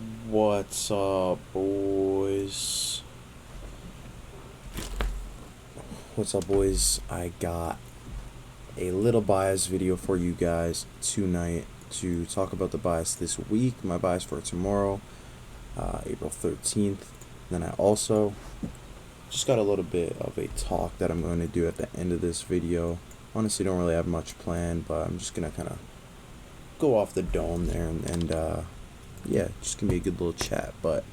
What's up, boys? What's up, boys? I got a little bias video for you guys tonight to talk about the bias this week, my bias for tomorrow, April 13th. Then I also just got a little bit of a talk that I'm going to do at the end of this video. Honestly, don't really have much planned, but I'm just going to kind of go off the dome there and yeah, just gonna be a good little chat. But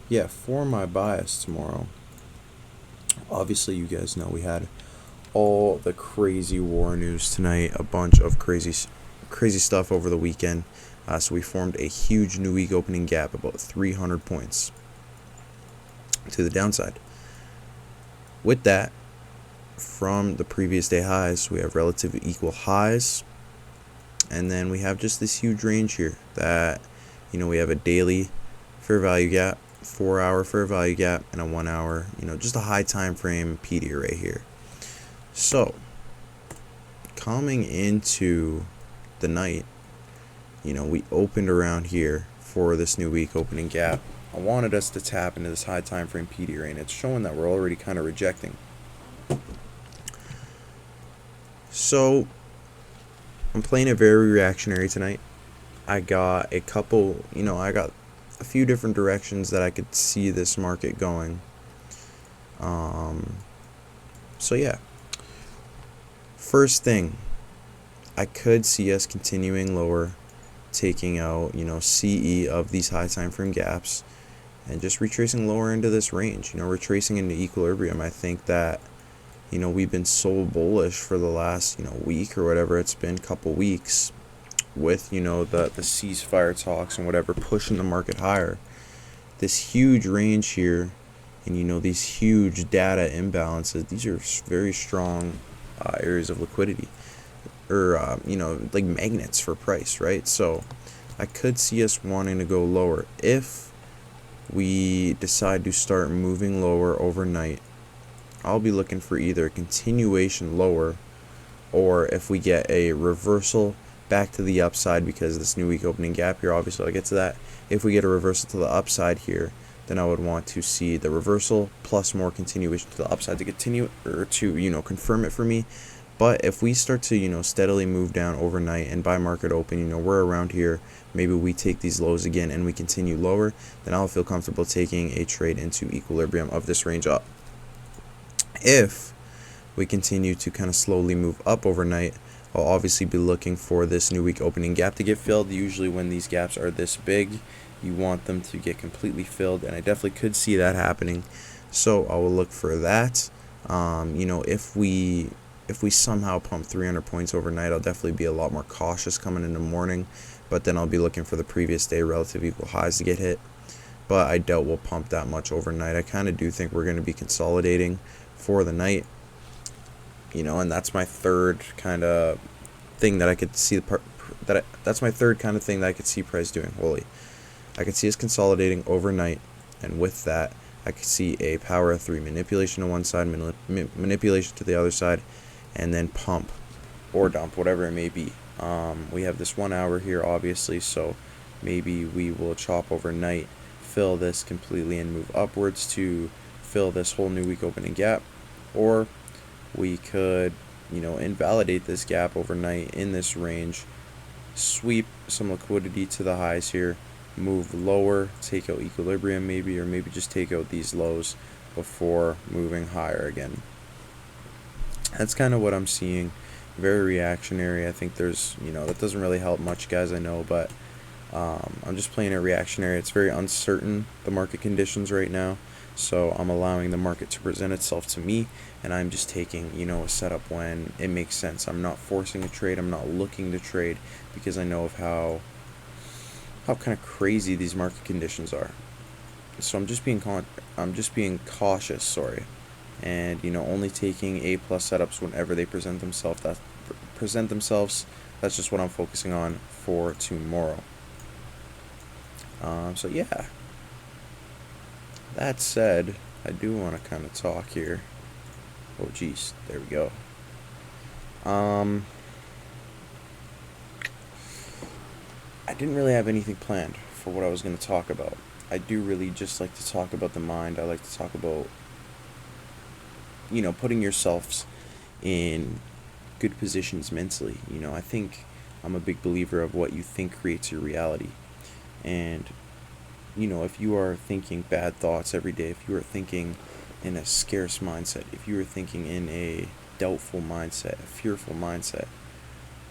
yeah, for my bias tomorrow, obviously you guys know we had all the crazy war news tonight, a bunch of crazy stuff over the weekend. So we formed a huge new week opening gap, about 300 points to the downside. With that, from the previous day highs, we have relatively equal highs, and then we have just this huge range here that, we have a daily fair value gap, 4-hour fair value gap, and a 1-hour, just a high time frame PD array here. So coming into the night, we opened around here for this new week opening gap. I wanted us to tap into this high time frame PD array, and it's showing that we're already kind of rejecting. So I'm playing it very reactionary tonight. I got a couple, I got a few different directions that I could see this market going. So yeah. First thing, I could see us continuing lower, taking out, CE of these high time frame gaps and just retracing lower into this range, retracing into equilibrium. I think that, we've been so bullish for the last, week or whatever it's been, couple weeks, with the ceasefire talks and whatever pushing the market higher. This huge range here, and these huge data imbalances, these are very strong areas of liquidity, or like magnets for price, right? So I could see us wanting to go lower if we decide to start moving lower overnight. I'll be looking for either a continuation lower, or if we get a reversal back to the upside, because this new week opening gap here, obviously I'll get to that. If we get a reversal to the upside here, then I would want to see the reversal plus more continuation to the upside to continue, or to confirm it for me. But if we start to steadily move down overnight, and by market open we're around here, maybe we take these lows again and we continue lower, then I'll feel comfortable taking a trade into equilibrium of this range up. If we continue to kind of slowly move up overnight, I'll obviously be looking for this new week opening gap to get filled. Usually when these gaps are this big, you want them to get completely filled, and I definitely could see that happening. So I will look for that. If we somehow pump 300 points overnight, I'll definitely be a lot more cautious coming in the morning, but then I'll be looking for the previous day relative equal highs to get hit. But I doubt we'll pump that much overnight. I kind of do think we're going to be consolidating for the night. And that's my third kind of thing that I could see that's my third kind of thing that I could see price doing. Holy, I could see us consolidating overnight, and with that, I could see a power of 3 manipulation to one side, manipulation to the other side, and then pump or dump, whatever it may be. We have this 1 hour here, obviously, so maybe we will chop overnight, fill this completely, and move upwards to fill this whole new week opening gap, or we could, invalidate this gap overnight in this range, sweep some liquidity to the highs here, move lower, take out equilibrium maybe, or maybe just take out these lows before moving higher again. That's kind of what I'm seeing. Very reactionary. I think there's, that doesn't really help much, guys, I know, but I'm just playing it reactionary. It's very uncertain, the market conditions right now. So I'm allowing the market to present itself to me, and I'm just taking, a setup when it makes sense. I'm not forcing a trade. I'm not looking to trade, because I know of how kind of crazy these market conditions are. So I'm just being cautious, sorry, and only taking A+ setups whenever they present themselves. That's just what I'm focusing on for tomorrow. So yeah. That said, I do want to kind of talk here. Oh, geez, there we go. I didn't really have anything planned for what I was going to talk about. I do really just like to talk about the mind. I like to talk about, putting yourselves in good positions mentally. I think I'm a big believer of what you think creates your reality. And, if you are thinking bad thoughts every day, if you are thinking in a scarce mindset, if you are thinking in a doubtful mindset, a fearful mindset,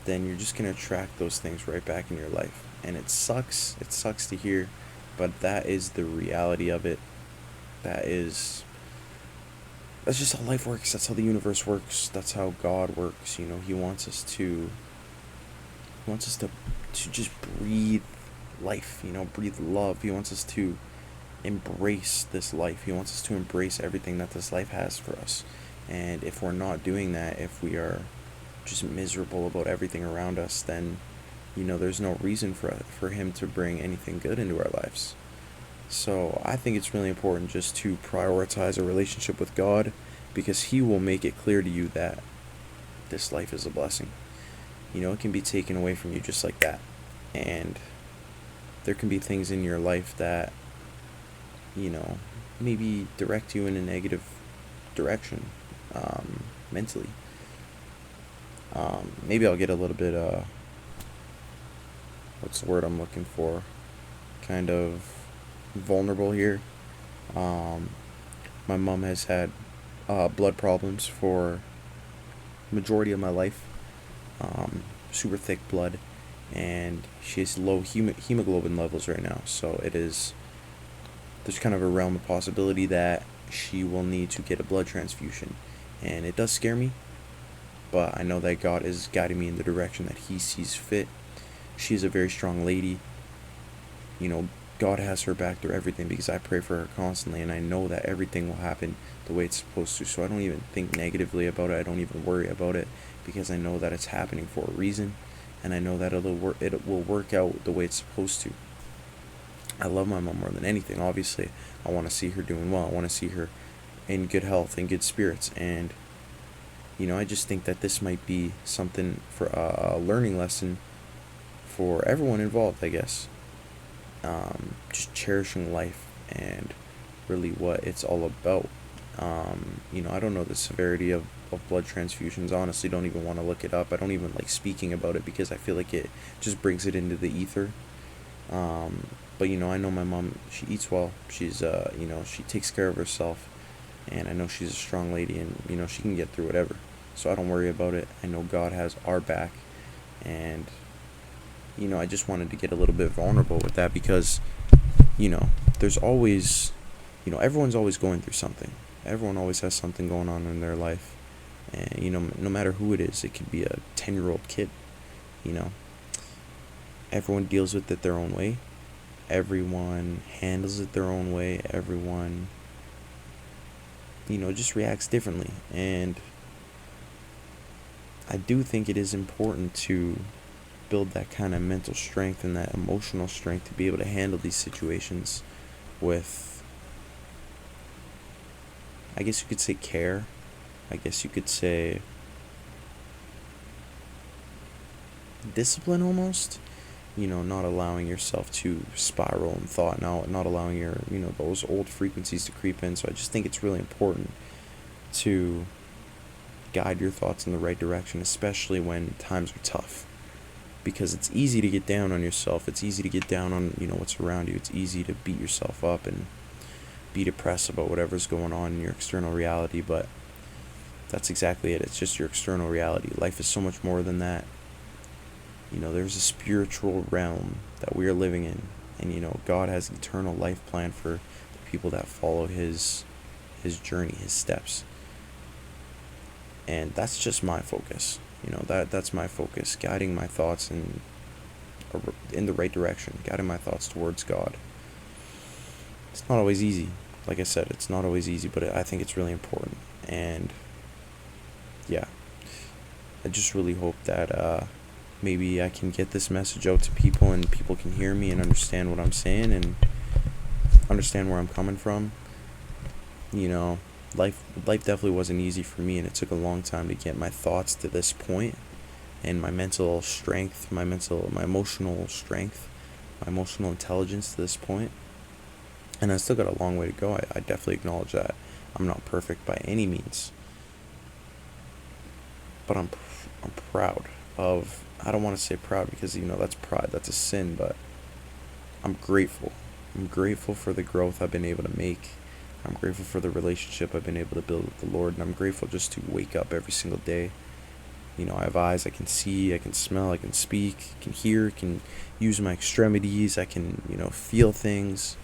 then you're just going to attract those things right back in your life. And it sucks. It sucks to hear, but that is the reality of it. That's just how life works. That's how the universe works. That's how God works. He wants us to just breathe life, breathe love. He wants us to embrace this life. He wants us to embrace everything that this life has for us. And if we're not doing that, if we are just miserable about everything around us, then there's no reason for him to bring anything good into our lives. So I think it's really important just to prioritize a relationship with God, because he will make it clear to you that this life is a blessing. It can be taken away from you just like that. And there can be things in your life that, maybe direct you in a negative direction, mentally. Maybe I'll get a little bit, what's the word I'm looking for? Kind of vulnerable here. My mom has had blood problems for majority of my life. Super thick blood, and she has low hemoglobin levels right now. So there's kind of a realm of possibility that she will need to get a blood transfusion, and it does scare me. But I know that God is guiding me in the direction that he sees fit. She is a very strong lady. God has her back through everything, because I pray for her constantly, and I know that everything will happen the way it's supposed to. So I don't even think negatively about it. I don't even worry about it, because I know that it's happening for a reason, and I know that it will work out the way it's supposed to. I love my mom more than anything. Obviously, I want to see her doing well. I want to see her in good health and good spirits, and I just think that this might be something for a learning lesson for everyone involved, I guess. Just cherishing life and really what it's all about. I don't know the severity of blood transfusions. Honestly, don't even want to look it up. I don't even like speaking about it, because I feel like it just brings it into the ether. But I know my mom, she eats well. She's she takes care of herself, and I know she's a strong lady, and she can get through whatever. So I don't worry about it. I know God has our back, and I just wanted to get a little bit vulnerable with that, because there's always, everyone's always going through something. Everyone always has something going on in their life, and no matter who it is, it could be a 10-year-old kid. Everyone deals with it their own way. Everyone handles it their own way. Everyone just reacts differently. And I do think it is important to build that kind of mental strength and that emotional strength to be able to handle these situations with, I guess you could say, care. I guess you could say discipline almost. Not allowing yourself to spiral in thought, not allowing your, those old frequencies to creep in. So I just think it's really important to guide your thoughts in the right direction, especially when times are tough. Because it's easy to get down on yourself. It's easy to get down on, what's around you. It's easy to beat yourself up and be depressed about whatever's going on in your external reality. But that's exactly it. It's just your external reality. Life is so much more than that. There's a spiritual realm that we are living in. And, God has an eternal life plan for the people that follow his journey, his steps. And that's just my focus. That's my focus, guiding my thoughts in the right direction, guiding my thoughts towards God. It's not always easy. Like I said, it's not always easy, but I think it's really important. And yeah, I just really hope that maybe I can get this message out to people, and people can hear me and understand what I'm saying and understand where I'm coming from. Life definitely wasn't easy for me, and it took a long time to get my thoughts to this point, and my mental strength, my emotional strength my emotional intelligence to this point, and I still got a long way to go. I definitely acknowledge that I'm not perfect by any means, but I'm proud of. I don't want to say proud because that's pride, that's a sin, but I'm grateful. I'm grateful for the growth I've been able to make. I'm grateful for the relationship I've been able to build with the Lord, and I'm grateful just to wake up every single day. I have eyes, I can see, I can smell, I can speak, I can hear, I can use my extremities, I can, feel things.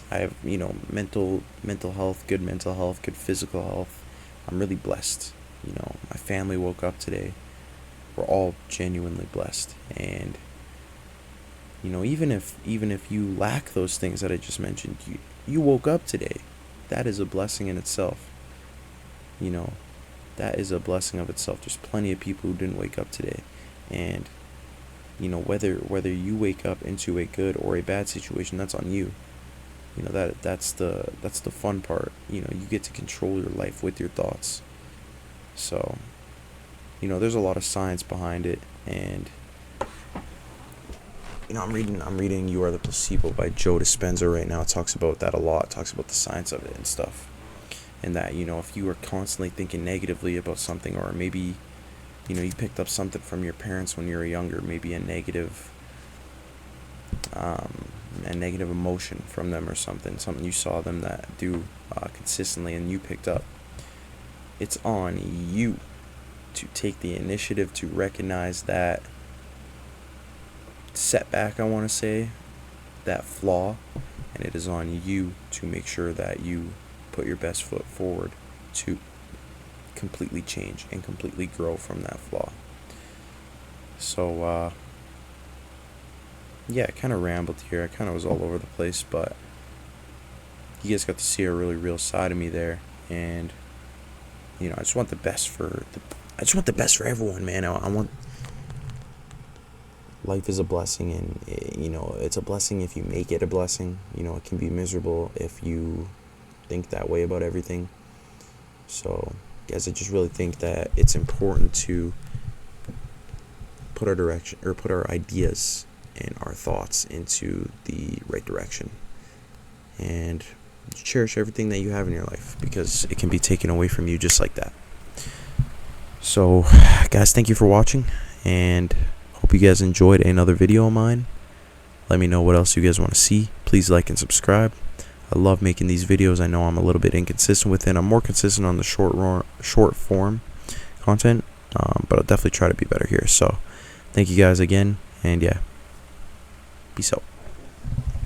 I have, mental health, good physical health. I'm really blessed. My family woke up today. We're all genuinely blessed. And, even if you lack those things that I just mentioned, you woke up today. That is a blessing in itself. That is a blessing of itself. There's plenty of people who didn't wake up today. And, whether you wake up into a good or a bad situation, that's on you. That's the fun part. You get to control your life with your thoughts. So, there's a lot of science behind it, and I'm reading You Are the Placebo by Joe Dispenza right now. It talks about that a lot. It talks about the science of it and stuff. And that, if you are constantly thinking negatively about something, or maybe, you picked up something from your parents when you were younger, maybe a negative emotion from them or something you saw them that do consistently and you picked up, it's on you to take the initiative to recognize that setback, I want to say, that flaw, and it is on you to make sure that you put your best foot forward to completely change and completely grow from that flaw. So, I kind of rambled here. I kind of was all over the place, but you guys got to see a really real side of me there, and I just want the best for everyone, man. I want. Life is a blessing, and it's a blessing if you make it a blessing. It can be miserable if you think that way about everything. So, guys, I just really think that it's important to put our ideas and our thoughts into the right direction, and cherish everything that you have in your life, because it can be taken away from you just like that. So, guys, thank you for watching, and hope you guys enjoyed another video of mine. Let me know what else you guys want to see. Please like and subscribe. I love making these videos. I know I'm a little bit inconsistent with it. I'm more consistent on the short form content, but I'll definitely try to be better here. So, thank you guys again, and peace out.